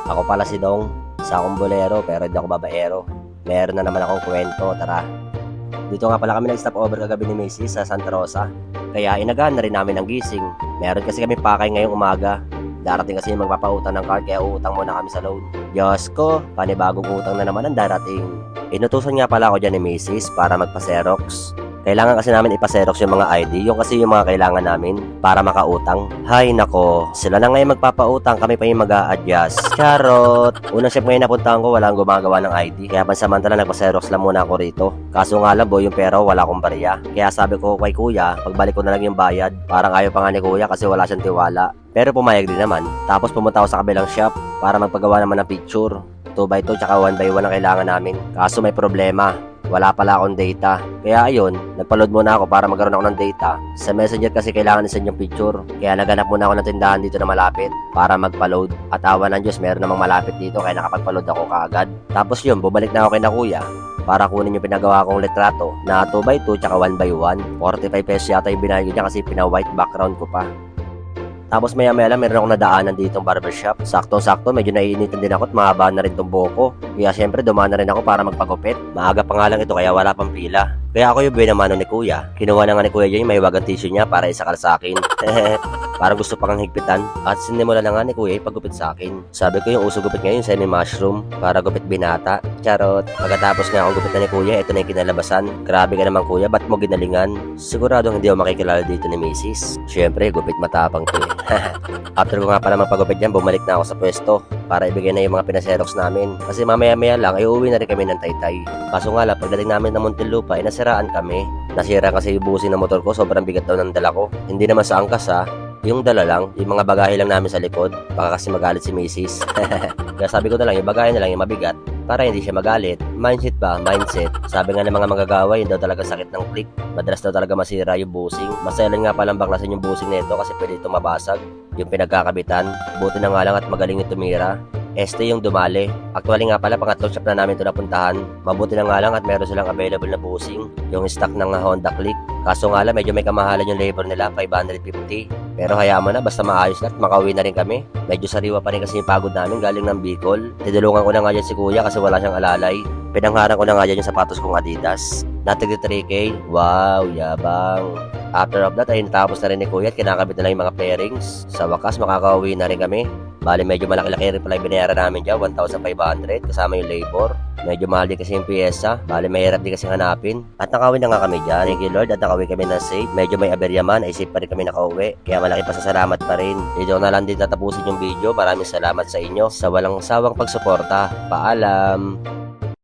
Ako pala si Dong, isa akong bolero pero hindi ako babaero. Meron na naman akong kwento, tara. Dito nga pala kami nag-stop over kagabi ni Macy's sa Santa Rosa. Kaya inagaan na rin namin ang gising. Meron kasi kami pakay ngayong umaga. Darating kasi yung magpapautang ng card kaya uutang muna kami sa loan. Diyos ko, panibagong utang na naman ang darating. Inutusan nga pala ako dyan ni Macy's para magpa-Xerox. Kailangan kasi namin ipa-Xerox yung mga ID, yung kasi yung mga kailangan namin para makautang. Hay nako, sila na ngayon magpapautang, kami pa yung mag-a-adjust. Charot! Unang shop ngayon napuntahan ko, walang gumagawa ng ID. Kaya pansamantala nagpa-Xerox lang muna ako rito. Kaso nga lang boy, yung pera wala akong barya. Kaya sabi ko kay kuya, pagbalik ko na lang yung bayad. Parang ayaw pa nga ni kuya kasi wala siyang tiwala. Pero pumayag din naman. Tapos pumunta ako sa kabilang shop para magpagawa naman ng picture. 2x2 tsaka 1x1 ang kailangan namin. Kaso may problema. Wala pala akong data. Kaya ayun, nagpa-load muna ako para magkaroon ako ng data. Sa Messenger kasi kailangan isend yung picture. Kaya naganap muna ako ng tindahan dito na malapit para magpa-load. At awa ng Diyos, meron namang malapit dito kaya nakapagpa-load ako kaagad. Tapos yun, bumalik na ako kay na kuya para kunin yung pinagawa kong litrato na 2x2 tsaka 1x1. 45 pesos yata yung binayad niya kasi pina-white background ko pa. Tapos maya-maya lang meron akong nadaanan ditong barbershop. Sakto-sakto, medyo naiinitan din ako at mahaba na rin tong buhok ko. Kaya syempre dumaan na rin ako para magpagupit. Maaga pa nga lang ito kaya wala pang pila. Kaya ako yung binamano ni kuya. Kinuha na nga ni kuya yung may wagang tissue niya para isakal sa akin. Parang gusto pa kang higpitan. At sinimula na nga ni kuya yung paggupit sa akin. Sabi ko yung uso gupit ngayon semi-mushroom para gupit binata. Charot. Pagkatapos nga akong gupitan ni kuya, ito na yung kinalabasan. Grabe ka naman kuya, ba't mo ginalingan? Siguradong hindi ako makikilala dito ni Macy's. Syempre, gupit matapang to eh. After ko nga pala magpagupit dyan, bumalik na ako sa pwesto para ibigay na yung mga pinaserox namin. Kasi mamaya-maya lang, ay uuwi na rin kami ng Taytay. Kaso nga lang, pagdating namin ng Muntinlupa, ay nasiraan kami. Nasira kasi yung busi ng motor ko, sobrang bigat daw ng dala ko. Hindi naman sa angkas ha, yung dala lang, yung mga bagahe lang namin sa likod. Baka kasi magalit si Macy's. Kaya sabi ko na lang, yung bagahe na lang yung mabigat para hindi siya magalit. Mindset ba? Mindset. Sabi nga ng mga manggagawa, yun daw talaga sakit ng click. Madalas daw talaga masira yung busing. Maselan nga palang baklasin yung busing nito kasi pwede ito mabasag. Yung pinagkakabitan. Buti na nga lang at magaling yung tumira. Este yung dumali. Actually nga pala, pangatlong shop na namin ito napuntahan. Mabuti na nga lang at meron silang available na busing. Yung stock ng Honda Click. Kaso nga lang, medyo may kamahalan yung labor nila, 550. Pero hayaan mo na, basta maayos na at makauwi na rin kami. Medyo sariwa pa rin kasi yung pagod namin galing ng Bicol. Tinulungan ko na nga dyan si kuya kasi wala siyang alalay. Pinangharang ko na nga dyan yung sapatos kong Adidas. Natigil 3K. Wow, yabang. After of that ay natapos na rin ni kuya at kinakabit na lang yung mga pairings. Sa wakas, makakauwi na rin kami. Bali, medyo malaki-laki rin pala yung binayaran namin dyan, 1,500 kasama yung labor. Medyo mahal din kasi yung pyesa. Bali, mahirap din kasi hanapin. At nakauwi na nga kami dyan. Thank you Lord at nakauwi kami na safe. Medyo may aberya man, ay safe pa rin kami nakauwi. Kaya malaki pasasalamat pa rin. Dito na lang din tatapusin yung video. Maraming salamat sa inyo sa walang sawang pagsuporta. Paalam!